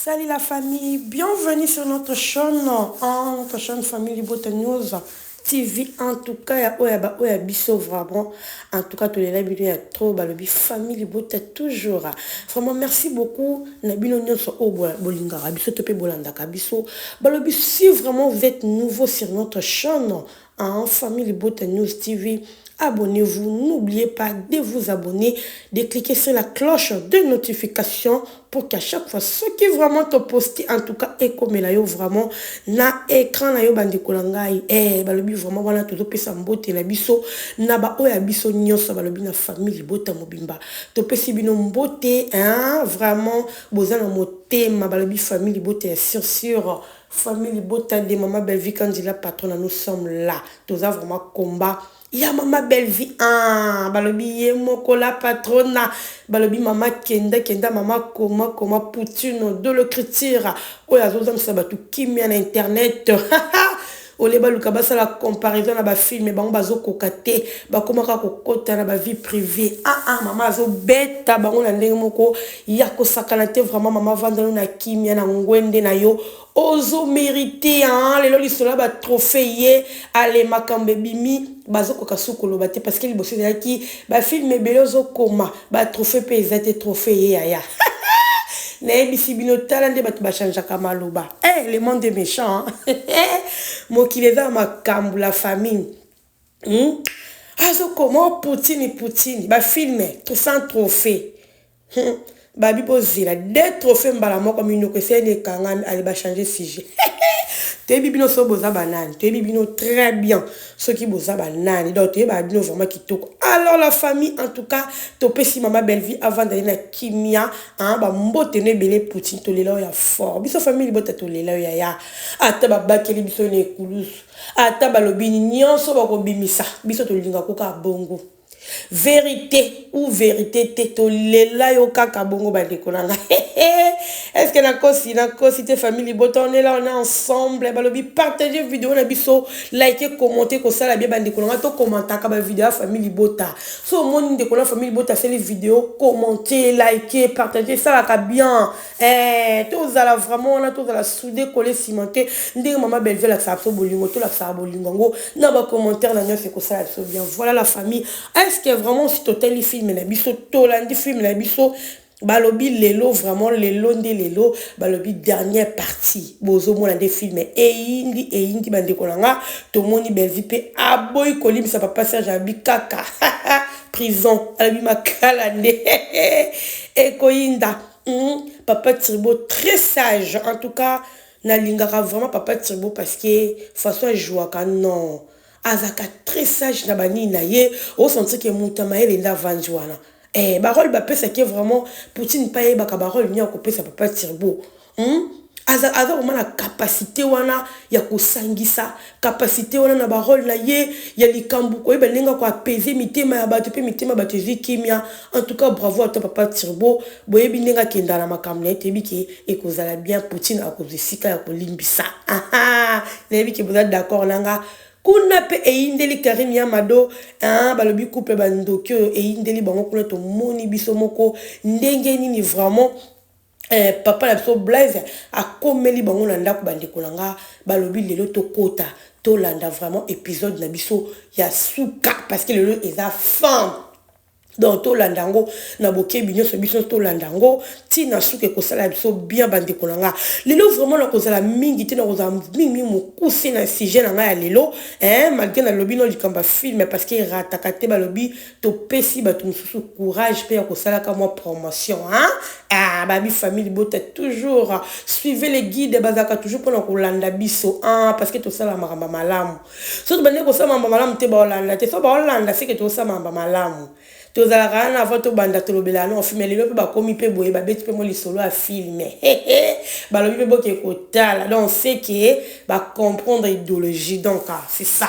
Salut la famille, bienvenue sur notre chaîne, notre chaîne Family Bote News TV. En tout cas, il y a biso vraiment. En tout cas, tous les vidéos, il y a trop, balobi Family Bote toujours. Vraiment, merci beaucoup. Nabino nyonso o bolinga, biso tope bolanda biso. Balobi, si vraiment vous êtes nouveau sur notre chaîne, Family Bote News TV, abonnez-vous, n'oubliez pas de vous abonner, de cliquer sur la cloche de notification pour qu'à chaque fois, ce qui vraiment te poste, en tout cas, et comme là, vraiment, na écran, na yo bandi kolangai, balobi vraiment, voilà, tout le sa mbote, na biso, na ba oya biso nyonso, balobi na famille, bota mobimba, to pesi bino mbote, vraiment, bozana motema, balobi famille, bote, sûr, famille, bota de maman belle vie, quand il a patron, nous sommes là, tous vraiment combat. Ya mama belle vie balobi ye moko la patrona balobi mama kenda mama koma poutine de l'écriture oya zozam sabatu kimia na internet ole baluka basa la comparaison na ba film bango bazo kokate bakoma ka kokota na ba vie privée mama azo beta bango na ndenge moko ya kosakana te vraiment mama vandalo na kimia na ngwende na yo ozo mérité lelo lisola ba trophée ye ale makambe bimi bazo koka sukolo bate parce que liboso de ki ba film belozo koma ba trophée pe ezate trophée ye ya ne bisibino talande batu ba chanja kamaloba le monde est méchant mokileza makambu la famille azo koma Poutine ba film tout sans trophée babi bozela des trophées mbala moko mino ko sene kanga ali ba changer sujet te bibino so boza banane te bibino très bien ceux qui boza banane donc te ba bino vraiment kitoko. Alors la famille, en tout cas to pesi mama belle vie avant d'aller na kimia ba mbote ne belé Poutine to lela ya fort biso famille bota to lela ya ata ba bakeli biso ne kulus ata balobini nyonso ba ko bimisa biso to linga ko ka bongo vérité ou vérité teto lela yo kaka bongo bandeko nanga est-ce que na kosi te famille boto on est là, on est ensemble balobi partager vidéo na biso liker commenter ko sala bien bandeko nanga to commenter ka ba vidéo famille bota so moni ndeko na famille bota fait les vidéos commenter liker partager ça la ka bien to zala vraiment na to zala soudé coller cimenter ndenge mama belle la sa so bolingo to la sa bolingo ngo na ba commentaire na nyonso ko sala so bien. Voilà la famille. Est-ce que vraiment si total les films na biso tolandi film na biso balobi lelo vraiment lelo nde lelo balobi dernière partie bozo mona des films indi bande kolanga to moni belle vie pe aboy kolim sa papa Serge abi kaka prison abi makala nde e koinda papa Tribo très sage en tout cas na lingaka vraiment papa Tribo parce que façon jouaka non azaka très sage na bani na ye o sentir que mutama ele nda vanjwana barol ba pesa que vraiment Poutine pa ye baka barol nya ko pesa papa Tirbo aza vraiment la capacité wana ya kosangisa capacité wana na barol na ye ya likambu ko belenga ko apaiser mitema ya bato pe mitema bato zikimia. En tout cas bravo à toi papa Tirbo boye binenga kenda na makamle te biki e kozala bien Poutine a kozisika ya kolimbisa na biki boza d'accord nanga kuna pe eindeli Karim Yamado balobi couple bandokyo eindeli bango kuna to moni biso moko ndenge nini vraiment papa la biso Blaise a komeli bango na ndako bandeko nanga balobi lelo to kota to landa vraiment épisode na biso ya suka parce que lelo eza femme donc to landango na boke binyo so biso to landango ti na suke ko sala biso bien bande kolanga lelo vraiment na ko sala mingi ti na ko sala mingi mo kusi na sujet na ya lelo malgré na lobi no likamba film parce que rataka te balobi to pesi batu mususu courage pe ya ko sala ka mo promotion babi famille bota toujours suivez les guides bazaka toujours pour na ko landa biso parce que to sala maramba malamu so to bande ko sala maramba malamu te ba landa te so ba landa c'est que to sala maramba malamu tozala kana avant to banda to lobela non filmer lelo pe ba komi pe boye ba beti pe mo li solo a filmer balobi pe boke kotala donc c'est que ba comprendre idéologie donc c'est ça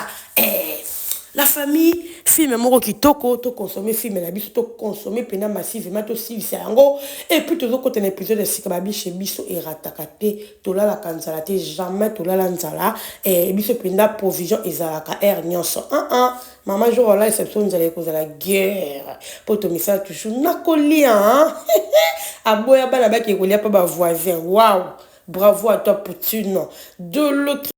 la famille film moko kitoko to consommer film na biso to consommer pena massivement to silisa yango et puis toujours côté un épisode de sika babi chez biso et ratakate to la kanzala te jamais to la nzala et biso penda provision ezalaka air nyonso maman jour là exception nzala cause la guerre pour to misa toujours nakolia aboya bana ba ki kolia pa ba voisin waouh bravo à toi Poutine de l'autre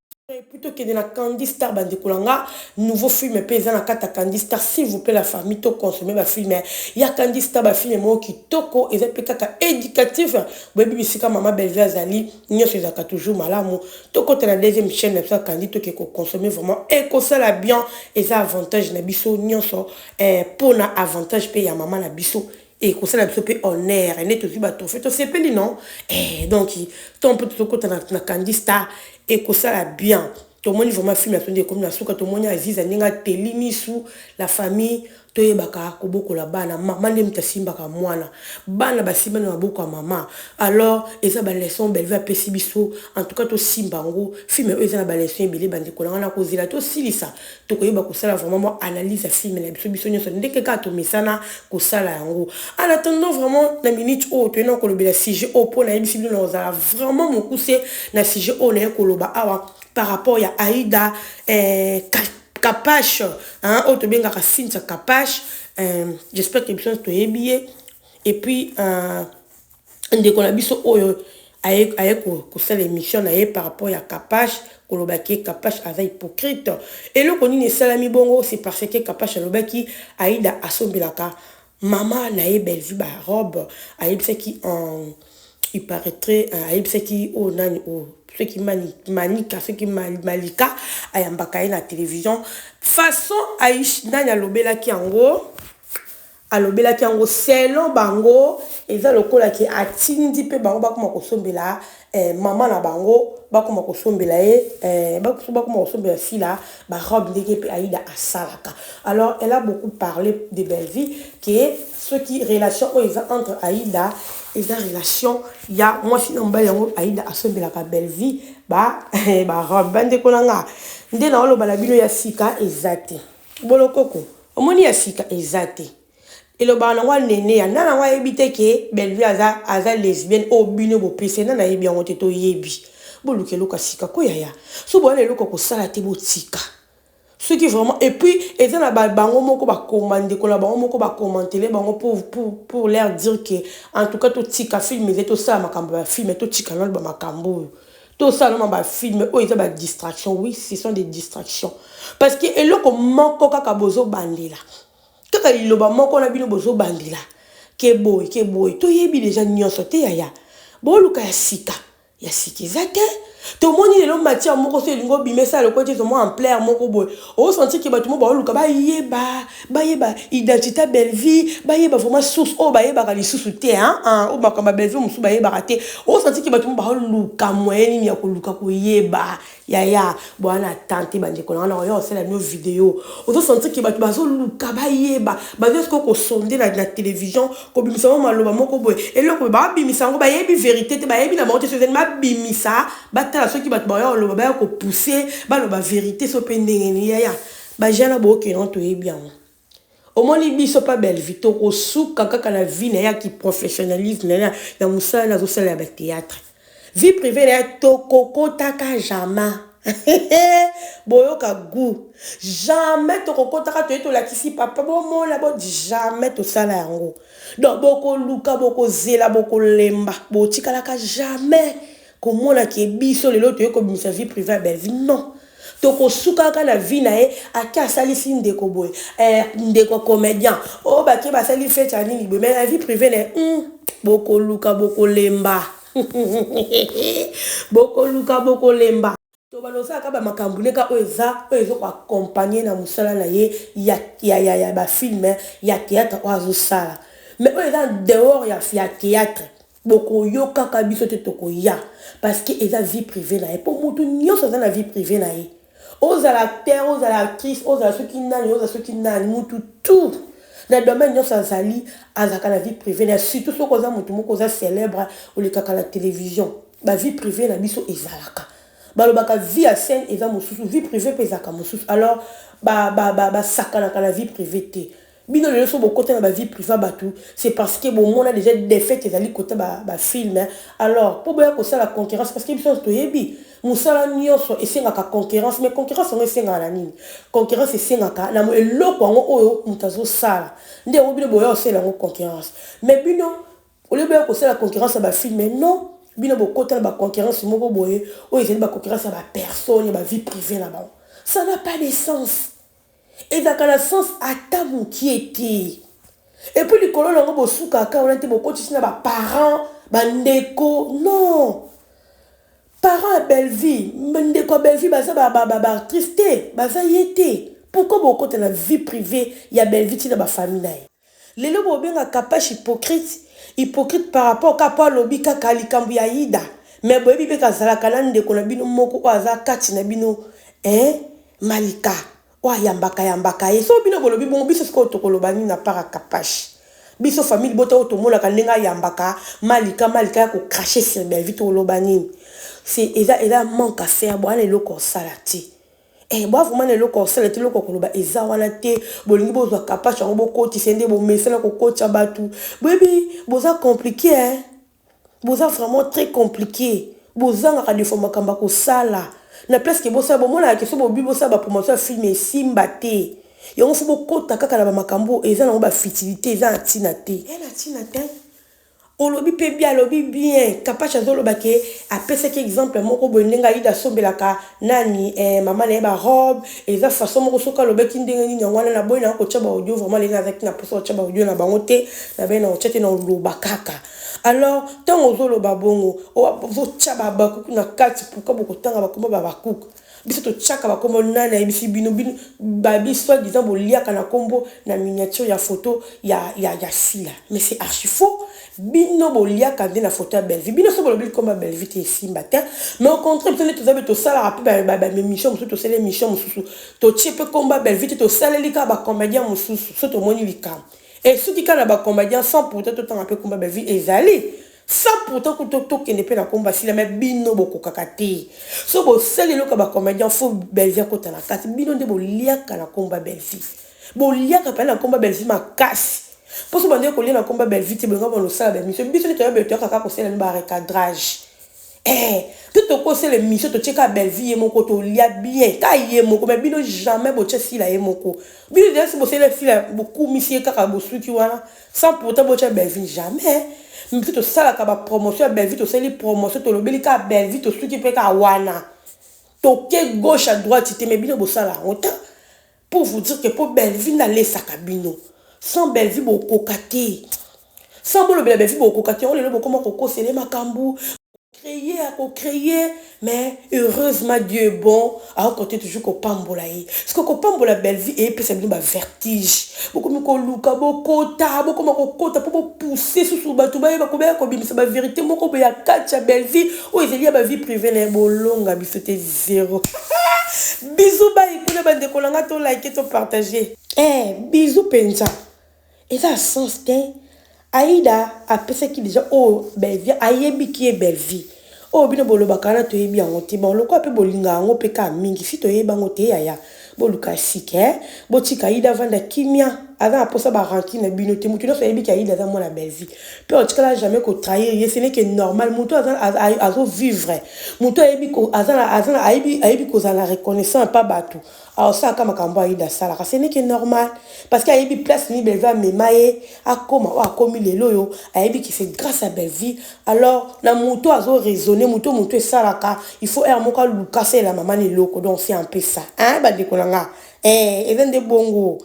plutôt que de la Candy Star bandikolanga nouveau film paysan na kata Candy Star s'il vous plaît la famille to consommer ba film il y a Candy Star ba film mo ki toko et puis kaka éducatif baby bisika maman Belvie azali nyoso ezaka toujours malamu to côté la deuxième chaîne ça Candy to ko consommer vraiment et ko ça la bien et ça avantage na biso nyoso pour na avantage pe ya maman na biso et comme ça la biso pe honneur et net aussi ba to fait to sepeli non donc ton peu to côté na Candy Star et que ça la bien tout le monde vraiment film la comme la souka tout le monde aziza ninga telimi sous la famille to yebaka ko boko la bana maman ndem tasimba ka mwana bana basimba na boko ya maman alors eza ba leçon Belvie apesi biso en tout cas to simba ngo film eza na ba leçon ebele bandi ko na ko zila to silisa to ko yeba ko sala vraiment analyse film na biso nyonso ndeke ka to misana ko sala yango en attendant vraiment na minute o to na ko lobela sujet o po na biso na ozala vraiment mon couser na sujet o na ko loba awa par rapport à Aïda Capache, hein, autre bien Cynthia Capache, j'espère que les gens sont bien. Et puis, dès qu'on a vu ça, avec l'émission par rapport à Capache, Kolobaki Capache avait hypocrite. Et là, qu'on dit Salami Bongo, c'est parce que Capache Lobaki, Aïda Assombelaka, maman naïe belle vue, bah robe, Aïda c'est qui il paraîtrait, Aïda c'est qui au nani au ceux qui manika, ceux qui malika, ayambaka na télévision. Façon Aïch nani lobela ki ango, alobela ki ango selon bango, eza lokola ki atindi pe bango bakoma kosombela maman na bango bakoma kosombela bakoma kosombela fila ba robe ndenge pe Aïda asalaka. Alors elle a beaucoup parlé de Belvie qui est ce qui relation entre Aïda et la relation il y a moi si on yango Aïda asombela ka Belvie ba robe bande kolanga nde na olo bala bino ya sika ezate bolokoko omoni ya sika ezate elo bana wa nene ya nana wa ebite ke Belvie aza lesbienne o bino bo pese nana yebi yango te to yebi bolukelo ka sika ko yaya so bo lelo ko sala te botika ce qui vraiment et puis et ça na bango moko ba commander ko la bango moko ba commenter les bango pour leur dire que en tout cas to tika film mais to ça makambo ba film to tika non ba makambo tout ça non ba film o ils ba distraction oui ce sont des distractions parce que eloko moko kaka bozo bandela kaka liloba moko na bino bozo bandela ke boy to yebi déjà nyonso te yaya bo luka ya sika zate to moni le matière moko se lingo bimesa le côté mo en plaire moko boy o senti que batu mo ba luka ba yeba identité Belvie ba yeba vraiment source o ba yeba ka li source te o ba kamba Belvie musu ba yeba te o senti que batu mo ba luka moyeni ni ya ko luka ko yeba yaya bwana tante banje ko na yo c'est la nouvelle vidéo o senti que batu ba zo luka ba yeba ba est-ce ko sonde na télévision ko bimisa mo maloba moko boy et le ko ba bimisa ngo ba yebi vérité te ba yebi na monte c'est ma bimisa ba ceux qui battent ba lo ba ko pousser ba lo ba vérité so pendenge ni ya ba jana bo ke non to e bien au moins li biso pas Belvie to ko suka kaka la vie na ya ki professionnalisme na musala na zo sala ba théâtre vie privée na to kokota ka jamais boyoka goût jamais to kokota ka to la kisi papa bo mo la bo jamais to sala yango donc boko luka boko zela boko lemba bo tikala ka jamais comment la qui biso le loto comme sa vie privée Belvie non toko suka ka la vie na e aka sali sin de ko boy ndeko comédien o ba ke ba sali fait ani mais la vie privée ne boko luka boko lemba boko luka boko lemba to balosa ka ba makambune ka oza ko accompagner na musala na ye ya ba film ya théâtre ozo sala mais oza dehors ya théâtre boko yoka ka biso te toko ya parce que eza vie privée na e pour mutu nyonso za na vie privée na e oza l'acteur oza l'actrice oza ceux qui nani mutu tout na domaine nyonso azali azaka na vie privée na surtout soki oza mutu moko oza célèbre olekaka la télévision ba vie privée na biso ezalaka balobaka vie à scène eza mosusu vie privée pe ezaka mosusu alors sakanaka la vie privée te bino lelo so bokota na vie privée batu c'est parce que bon on a déjà des faits ezali kota film hein. Alors pour boya ko la concurrence parce que biso toyebi musala nyonso esengaka concurrence mais concurrence on esengaka na nini concurrence esengaka na eloko yango oyo mutazo sala nde ngo bino boya osela ngo concurrence mais bino ole boya ko la concurrence ba film mais non bino bokota na concurrence moko boye oyo ezali ba concurrence ba personne ba vie privée là bas ça n'a pas de sens et dans le sens ata qui était et puis les colons ont bossou kaka on était beaucoup de ba parents bandeko non parents à belle vie bandeko belle vie baza ba triste baza yete pourquoi beaucoup de la vie privée il y a belle vie dans ba famille là les lobo benga capache hypocrite par rapport à lobi kaka likambu ya ida mais boyebi be kazala kana ndeko na bino moko aza kati na bino malika wa yambaka so bino bolobi bongo biso sko tokoloba ni na para capache biso famille bota otomola kanenga yambaka malika ya ko cracher sur belle vie to lobani c'est eza manque à faire bo ale loko salati bo vraiment le loko salati loko koloba eza wana te bolingi bozwa capache ngo bokoti sende bo mesela ko kocha batu baby boza compliqué hein boza vraiment très compliqué bozanga ka defo makamba ko sala na place que bossa bo mona ke so bo bibosa ba promotion film simba te yo ngo fubo kota kaka na ba makambo eza na ba fitilité eza antina te na tina te olobi pe bien olobi bien capache azoloba ke apesa ke exemple moko bonenga ida sombelaka nani mama na ba robe eza façon moko soka lobeki ndenge nini ngwana na boy na ko tshaba audio vraiment les avec na poso tshaba audio na bango te na bena o tshete na loba kaka alors tant ozoloba bongo o tshaba bakuku na kati pourquoi boko tanga bakoma bakuku biso to tshaka bakoma nana ebisi bino babi soit disant boliaka na kombo na miniature ya photo ya sila mais c'est archi faux bino boliaka de na photo ya belle vie bino so bolobi comme belle vie te simba te mais au contraire biso to zabe to sala rapide ba mission musu to sala mission musu to tchepe combat belle vie to sala lika ba comédien musu so to moni lika et ceux qui kana ba comédien sans pourtant to temps un peu combat belle vie ezali sans pourtant que to kende pe na combat si la mais bino boko kakati so bo sala loka ba comédien faut belle vie ko na kati bino de boliaka na combat belle vie boliaka pa na combat belle vie makasi. Pour ce moment, on a un combat belle vie, on a un salle de mission. Biso tu as besoin de conseiller un recadrage. Tout au conseil les missions, tu check à belle vie et mon côté lia bien. Taille mon côté, mais bino jamais boche si la mon côté. Bino déjà si bosser les filles beaucoup monsieur kaka bosu qui voilà. Sans pourtant boche belle vie jamais. Mais tout ça la kaba promotion belle vie, tu sais les promotions, tu l'obéis ka belle vie, tu sais qui peut ka wana. Toquer gauche à droite, tu te mets bino bossa la honte. Pour vous dire que pour belle vie n'allez sa cabino. Sans belle vie beaucoup kate sans bolo belle vie beaucoup kate on le comment koko c'est les makambu créer mais heureusement Dieu est bon à côté toujours ko pambola yi parce que ko pambola belle vie et puis c'est bien vertige beaucoup ko luka beaucoup ta beaucoup ko kota pour pousser sous batu ba ko ba ko bimisa ba vérité moko ba ya kacha belle vie o ezeli ba vie privée na bolonga bisote zéro bisous ba ikuna ba de kolanga to like to partager bisous penza. Et ça sens qu'un Aïda a pensé qu'il déjà oh belle vie ayebi qui est belle vie oh bino bolo bakana to yebi angote bon loko pe bolinga ngo pe ka mingi si to yeba ngote ya boluka sike botika Aïda vanda kimia avant aposa ba ranki na bino te mutu no so yebi ki Aïda za mo la belle vie pe o tikala jamais ko trahir ce n'est que normal mutu azo vivre mutu yebi ko azana ayebi ko za la reconnaissance pas batu. Alors ça comme makambo Aïda sala ce n'est que normal parce qu'il y a une place ni belle vie memaye a commis les loyo ayebi qui fait grâce à belle vie alors la mutu azo raisonner mutu salaka il faut un moka lukase la maman ni loko donc c'est un peu ça hein ba dekolanga et vende bongo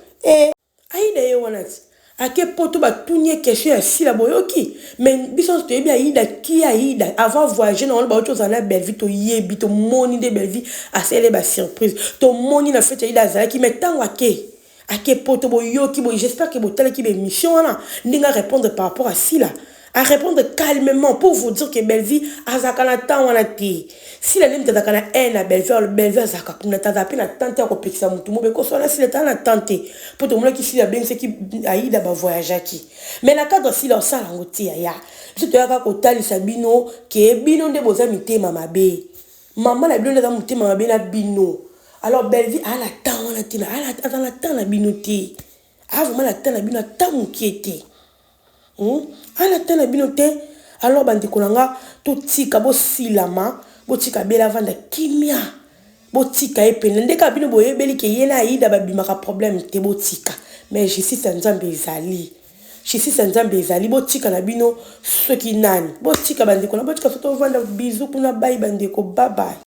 Aïda ye wanati ake poto ba tunye question ya sila boyoki mais biso to yebi Aïda qui Aïda avant voyager dans ba autre na belle vie to yebi to moni de belle vie a célébrer ba surprise to moni na fête Aïda zala qui mettant ake poto boyoki boy j'espère que botala ki be mission na ndinga répondre par rapport à sila à répondre calmement pour vous dire que belle vie azakana temps wana te si la nime tazakana na belle vie azaka kuna tazapi na tante ko pekisa mutu mo be ko sona si le temps na tante pour tout monde qui si la bien c'est qui Aïda ba voyager qui mais la cadre si la sala ngoti ya biso to yaka ko tali sabino ke bino nde bozami te mama be Maman la bino na mutema mabe na bino. Alors belle vie à la temps on a tina à la temps la binoté. Ah vraiment la temps la bino ta mukiete. À la temps la binoté. Alors bande kolanga to tika bo silama bo tika bela vanda kimia. Bo tika epene ndeka bino boye beli ke yena aida babimaka problème te bo tika. Mais je suis Nzambe ezali. Je suis Nzambe ezali bo tika na bino soki nani. Bo tika bande kolanga bo tika soto vanda bisous kuna bye bande ko bye bye.